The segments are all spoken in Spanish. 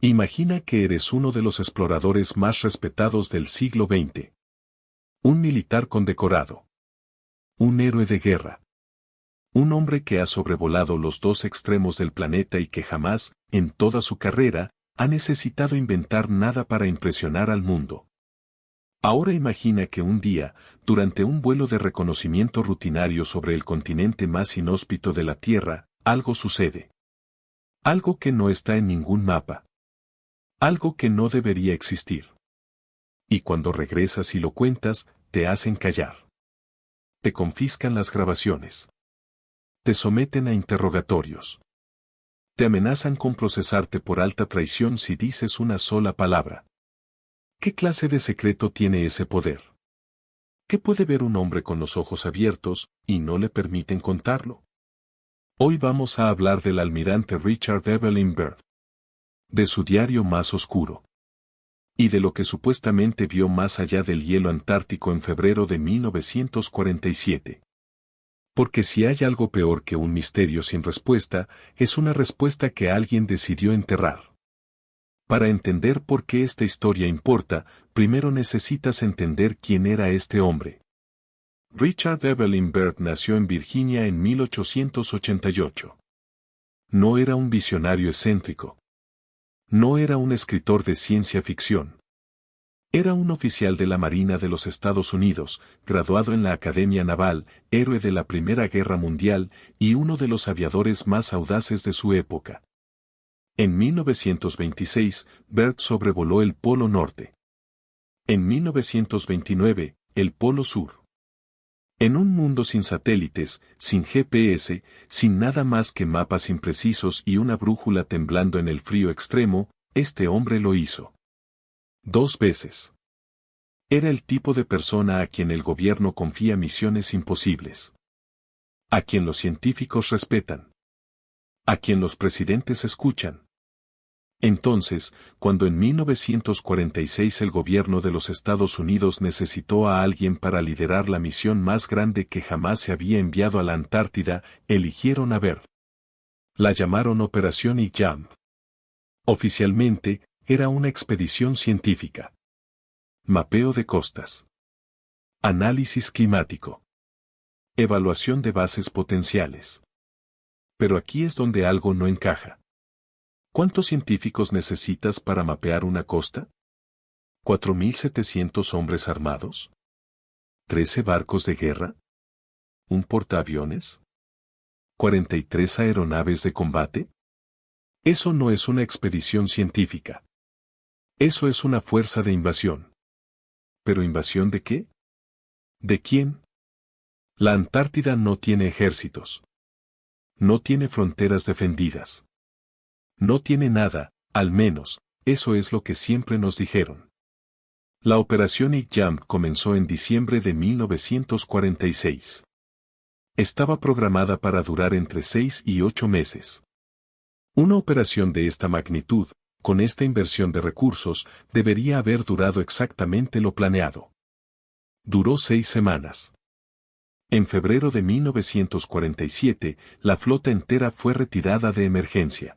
Imagina que eres uno de los exploradores más respetados del siglo XX. Un militar condecorado. Un héroe de guerra. Un hombre que ha sobrevolado los dos extremos del planeta y que jamás, en toda su carrera, ha necesitado inventar nada para impresionar al mundo. Ahora imagina que un día, durante un vuelo de reconocimiento rutinario sobre el continente más inhóspito de la Tierra, algo sucede. Algo que no está en ningún mapa. Algo que no debería existir. Y cuando regresas y lo cuentas, te hacen callar. Te confiscan las grabaciones. Te someten a interrogatorios. Te amenazan con procesarte por alta traición si dices una sola palabra. ¿Qué clase de secreto tiene ese poder? ¿Qué puede ver un hombre con los ojos abiertos, y no le permiten contarlo? Hoy vamos a hablar del almirante Richard Evelyn Byrd. De su diario más oscuro. Y de lo que supuestamente vio más allá del hielo antártico en febrero de 1947. Porque si hay algo peor que un misterio sin respuesta, es una respuesta que alguien decidió enterrar. Para entender por qué esta historia importa, primero necesitas entender quién era este hombre. Richard Evelyn Byrd nació en Virginia en 1888. No era un visionario excéntrico. No era un escritor de ciencia ficción. Era un oficial de la Marina de los Estados Unidos, graduado en la Academia Naval, héroe de la Primera Guerra Mundial y uno de los aviadores más audaces de su época. En 1926, Byrd sobrevoló el Polo Norte. En 1929, el Polo Sur. En un mundo sin satélites, sin GPS, sin nada más que mapas imprecisos y una brújula temblando en el frío extremo, este hombre lo hizo. 2 veces. Era el tipo de persona a quien el gobierno confía misiones imposibles. A quien los científicos respetan. A quien los presidentes escuchan. Entonces, cuando en 1946 el gobierno de los Estados Unidos necesitó a alguien para liderar la misión más grande que jamás se había enviado a la Antártida, eligieron a Byrd. La llamaron Operación I-Jump. Oficialmente, era una expedición científica. Mapeo de costas. Análisis climático. Evaluación de bases potenciales. Pero aquí es donde algo no encaja. ¿Cuántos científicos necesitas para mapear una costa? ¿4.700 hombres armados? ¿13 barcos de guerra? ¿Un portaaviones? ¿43 aeronaves de combate? Eso no es una expedición científica. Eso es una fuerza de invasión. ¿Pero invasión de qué? ¿De quién? La Antártida no tiene ejércitos. No tiene fronteras defendidas. No tiene nada, al menos, eso es lo que siempre nos dijeron. La operación I-Jump comenzó en diciembre de 1946. Estaba programada para durar entre 6 y 8 meses. Una operación de esta magnitud, con esta inversión de recursos, debería haber durado exactamente lo planeado. Duró 6 semanas. En febrero de 1947, la flota entera fue retirada de emergencia.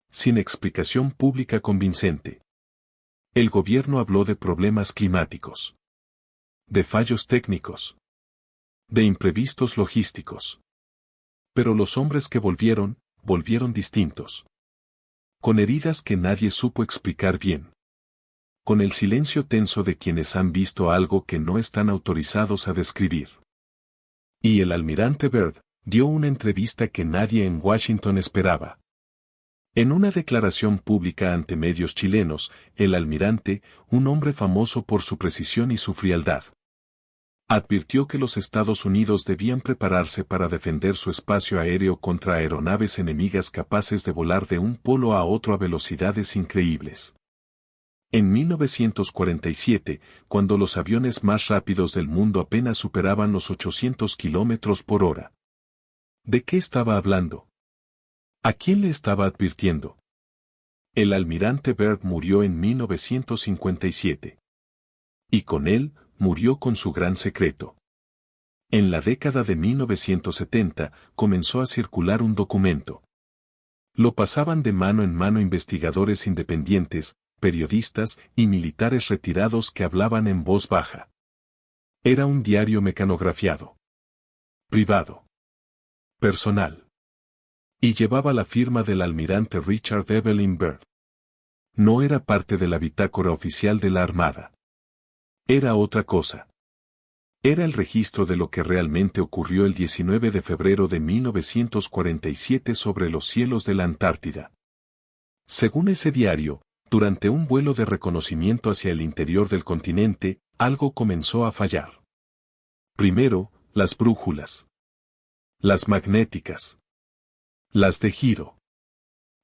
Sin explicación pública convincente. El gobierno habló de problemas climáticos. De fallos técnicos. De imprevistos logísticos. Pero los hombres que volvieron distintos. Con heridas que nadie supo explicar bien. Con el silencio tenso de quienes han visto algo que no están autorizados a describir. Y el almirante Byrd dio una entrevista que nadie en Washington esperaba. En una declaración pública ante medios chilenos, el almirante, un hombre famoso por su precisión y su frialdad, advirtió que los Estados Unidos debían prepararse para defender su espacio aéreo contra aeronaves enemigas capaces de volar de un polo a otro a velocidades increíbles. En 1947, cuando los aviones más rápidos del mundo apenas superaban los 800 kilómetros por hora. ¿De qué estaba hablando? ¿A quién le estaba advirtiendo? El almirante Byrd murió en 1957. Y con él, murió con su gran secreto. En la década de 1970, comenzó a circular un documento. Lo pasaban de mano en mano investigadores independientes, periodistas y militares retirados que hablaban en voz baja. Era un diario mecanografiado. Privado. Personal. Y llevaba la firma del almirante Richard Evelyn Byrd. No era parte de la bitácora oficial de la Armada. Era otra cosa. Era el registro de lo que realmente ocurrió el 19 de febrero de 1947 sobre los cielos de la Antártida. Según ese diario, durante un vuelo de reconocimiento hacia el interior del continente, algo comenzó a fallar. Primero, las brújulas. Las magnéticas. Las de giro.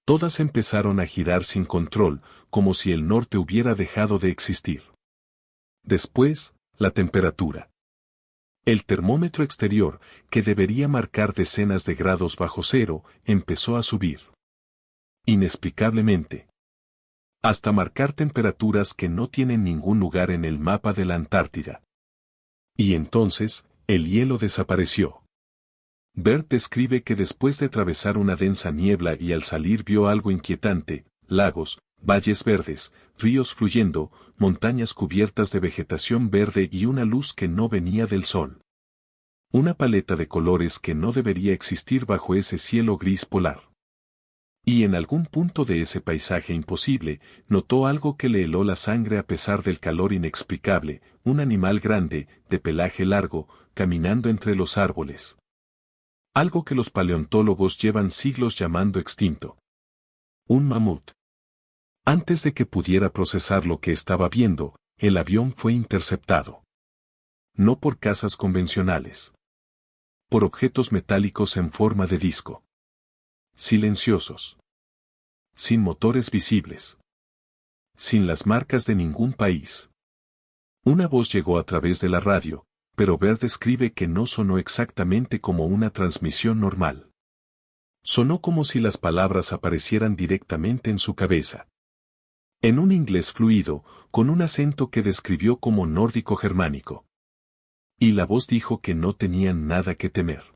Todas empezaron a girar sin control, como si el norte hubiera dejado de existir. Después, la temperatura. El termómetro exterior, que debería marcar decenas de grados bajo cero, empezó a subir. Inexplicablemente. Hasta marcar temperaturas que no tienen ningún lugar en el mapa de la Antártida. Y entonces, el hielo desapareció. Byrd describe que después de atravesar una densa niebla y al salir vio algo inquietante: lagos, valles verdes, ríos fluyendo, montañas cubiertas de vegetación verde y una luz que no venía del sol. Una paleta de colores que no debería existir bajo ese cielo gris polar. Y en algún punto de ese paisaje imposible, notó algo que le heló la sangre a pesar del calor inexplicable: un animal grande, de pelaje largo, caminando entre los árboles. Algo que los paleontólogos llevan siglos llamando extinto. Un mamut. Antes de que pudiera procesar lo que estaba viendo, el avión fue interceptado. No por cazas convencionales. Por objetos metálicos en forma de disco. Silenciosos. Sin motores visibles. Sin las marcas de ningún país. Una voz llegó a través de la radio, pero Byrd escribe que no sonó exactamente como una transmisión normal. Sonó como si las palabras aparecieran directamente en su cabeza. En un inglés fluido, con un acento que describió como nórdico germánico. Y la voz dijo que no tenían nada que temer.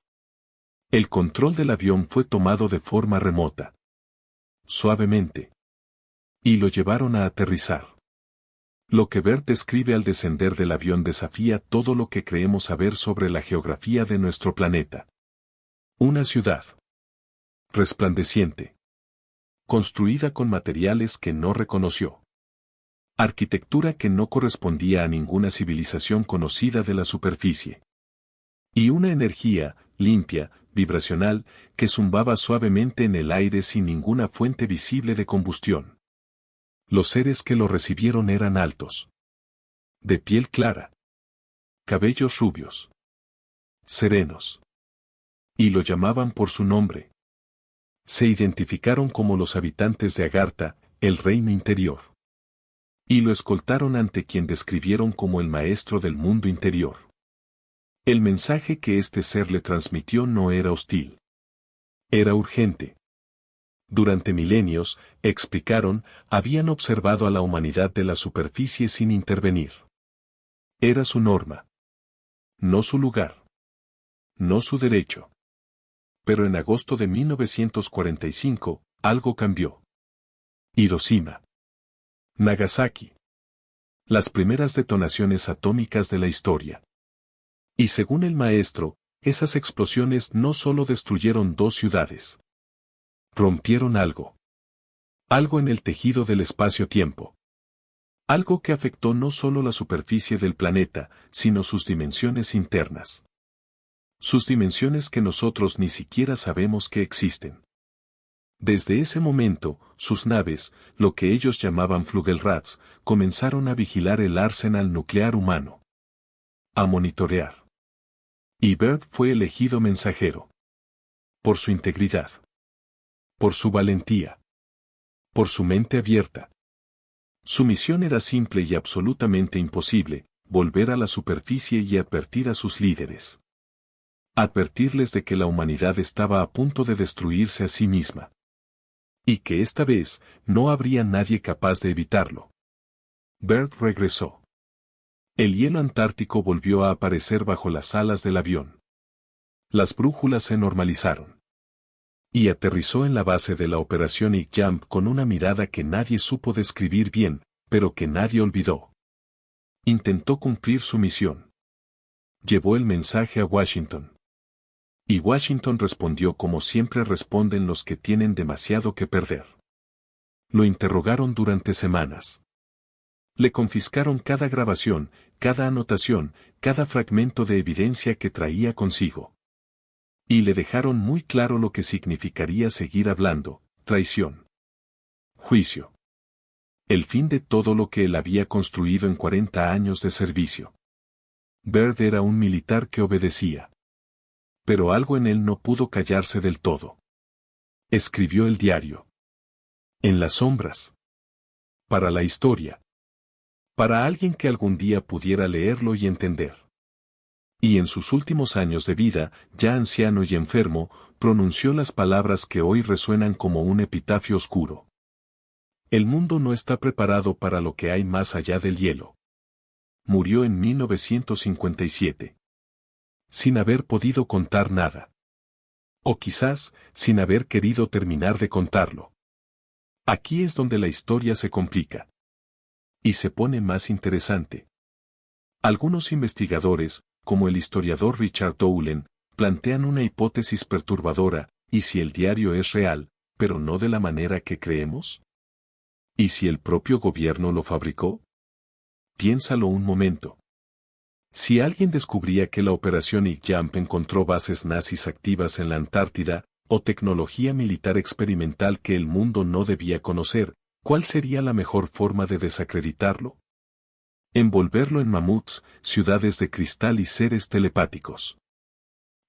El control del avión fue tomado de forma remota. Suavemente. Y lo llevaron a aterrizar. Lo que Byrd describe al descender del avión desafía todo lo que creemos saber sobre la geografía de nuestro planeta. Una ciudad. Resplandeciente. Construida con materiales que no reconoció. Arquitectura que no correspondía a ninguna civilización conocida de la superficie. Y una energía, limpia, vibracional, que zumbaba suavemente en el aire sin ninguna fuente visible de combustión. Los seres que lo recibieron eran altos. De piel clara. Cabellos rubios. Serenos. Y lo llamaban por su nombre. Se identificaron como los habitantes de Agartha, el reino interior. Y lo escoltaron ante quien describieron como el maestro del mundo interior. El mensaje que este ser le transmitió no era hostil. Era urgente. Durante milenios, explicaron, habían observado a la humanidad de la superficie sin intervenir. Era su norma. No su lugar. No su derecho. Pero en agosto de 1945, algo cambió. Hiroshima. Nagasaki. Las primeras detonaciones atómicas de la historia. Y según el maestro, esas explosiones no solo destruyeron dos ciudades. Rompieron algo. Algo en el tejido del espacio-tiempo. Algo que afectó no solo la superficie del planeta, sino sus dimensiones internas. Sus dimensiones que nosotros ni siquiera sabemos que existen. Desde ese momento, sus naves, lo que ellos llamaban Flugelrats, comenzaron a vigilar el arsenal nuclear humano. A monitorear. Y Byrd fue elegido mensajero. Por su integridad. Por su valentía. Por su mente abierta. Su misión era simple y absolutamente imposible: volver a la superficie y advertir a sus líderes. Advertirles de que la humanidad estaba a punto de destruirse a sí misma. Y que esta vez, no habría nadie capaz de evitarlo. Byrd regresó. El hielo antártico volvió a aparecer bajo las alas del avión. Las brújulas se normalizaron. Y aterrizó en la base de la operación Jump con una mirada que nadie supo describir bien, pero que nadie olvidó. Intentó cumplir su misión. Llevó el mensaje a Washington. Y Washington respondió como siempre responden los que tienen demasiado que perder. Lo interrogaron durante semanas. Le confiscaron cada grabación, cada anotación, cada fragmento de evidencia que traía consigo. Y le dejaron muy claro lo que significaría seguir hablando: traición, juicio. El fin de todo lo que él había construido en 40 años de servicio. Byrd era un militar que obedecía. Pero algo en él no pudo callarse del todo. Escribió el diario. En las sombras. Para la historia. Para alguien que algún día pudiera leerlo y entender. Y en sus últimos años de vida, ya anciano y enfermo, pronunció las palabras que hoy resuenan como un epitafio oscuro. El mundo no está preparado para lo que hay más allá del hielo. Murió en 1957. Sin haber podido contar nada. O quizás, sin haber querido terminar de contarlo. Aquí es donde la historia se complica. Y se pone más interesante. Algunos investigadores, como el historiador Richard Dowling, plantean una hipótesis perturbadora: ¿y si el diario es real, pero no de la manera que creemos? ¿Y si el propio gobierno lo fabricó? Piénsalo un momento. Si alguien descubría que la operación Jump encontró bases nazis activas en la Antártida, o tecnología militar experimental que el mundo no debía conocer, ¿cuál sería la mejor forma de desacreditarlo? Envolverlo en mamuts, ciudades de cristal y seres telepáticos.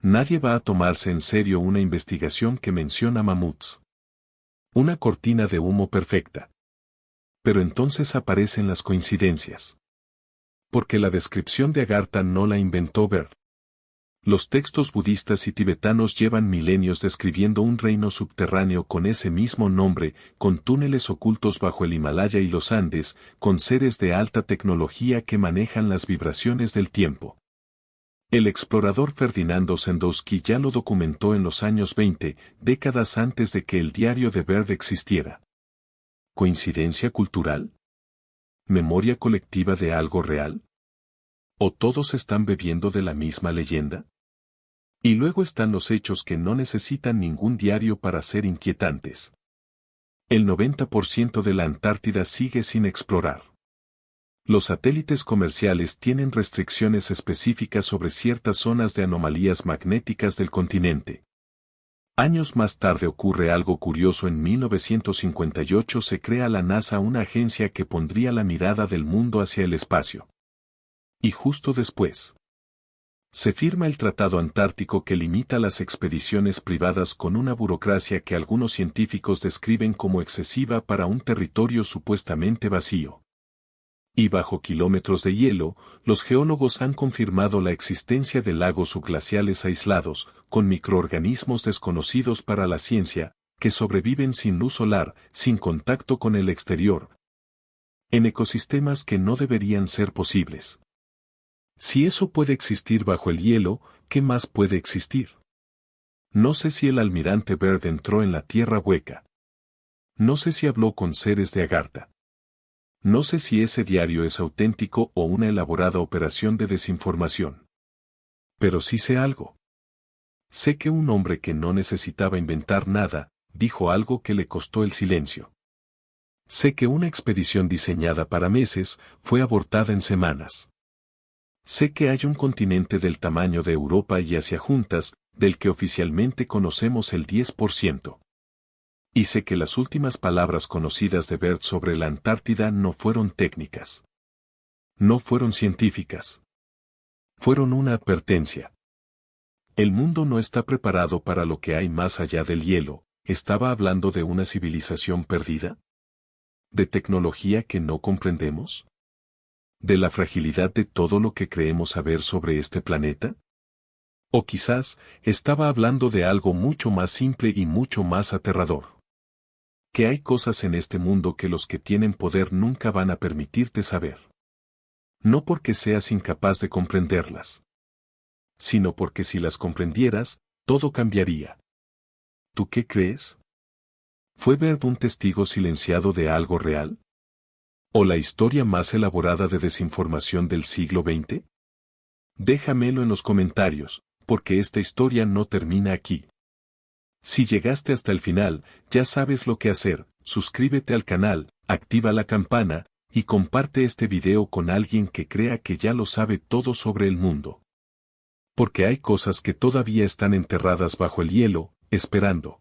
Nadie va a tomarse en serio una investigación que menciona mamuts. Una cortina de humo perfecta. Pero entonces aparecen las coincidencias. Porque la descripción de Agartha no la inventó Byrd. Los textos budistas y tibetanos llevan milenios describiendo un reino subterráneo con ese mismo nombre, con túneles ocultos bajo el Himalaya y los Andes, con seres de alta tecnología que manejan las vibraciones del tiempo. El explorador Ferdinando Sendowski ya lo documentó en los años 20, décadas antes de que el diario de Byrd existiera. ¿Coincidencia cultural? ¿Memoria colectiva de algo real? ¿O todos están bebiendo de la misma leyenda? Y luego están los hechos que no necesitan ningún diario para ser inquietantes. El 90% de la Antártida sigue sin explorar. Los satélites comerciales tienen restricciones específicas sobre ciertas zonas de anomalías magnéticas del continente. Años más tarde ocurre algo curioso: en 1958 se crea la NASA, una agencia que pondría la mirada del mundo hacia el espacio. Y justo después, se firma el Tratado Antártico que limita las expediciones privadas con una burocracia que algunos científicos describen como excesiva para un territorio supuestamente vacío. Y bajo kilómetros de hielo, los geólogos han confirmado la existencia de lagos subglaciales aislados, con microorganismos desconocidos para la ciencia, que sobreviven sin luz solar, sin contacto con el exterior, en ecosistemas que no deberían ser posibles. Si eso puede existir bajo el hielo, ¿qué más puede existir? No sé si el almirante Byrd entró en la tierra hueca. No sé si habló con seres de Agartha. No sé si ese diario es auténtico o una elaborada operación de desinformación. Pero sí sé algo. Sé que un hombre que no necesitaba inventar nada, dijo algo que le costó el silencio. Sé que una expedición diseñada para meses fue abortada en semanas. Sé que hay un continente del tamaño de Europa y Asia juntas, del que oficialmente conocemos el 10%. Y sé que las últimas palabras conocidas de Byrd sobre la Antártida no fueron técnicas. No fueron científicas. Fueron una advertencia. El mundo no está preparado para lo que hay más allá del hielo. ¿Estaba hablando de una civilización perdida? ¿De tecnología que no comprendemos? ¿De la fragilidad de todo lo que creemos saber sobre este planeta? O quizás, estaba hablando de algo mucho más simple y mucho más aterrador. Que hay cosas en este mundo que los que tienen poder nunca van a permitirte saber. No porque seas incapaz de comprenderlas, sino porque si las comprendieras, todo cambiaría. ¿tú qué crees? ¿Fue Baird un testigo silenciado de algo real? ¿O la historia más elaborada de desinformación del siglo XX? Déjamelo en los comentarios, porque esta historia no termina aquí. Si llegaste hasta el final, ya sabes lo que hacer, suscríbete al canal, activa la campana, y comparte este video con alguien que crea que ya lo sabe todo sobre el mundo. Porque hay cosas que todavía están enterradas bajo el hielo, esperando.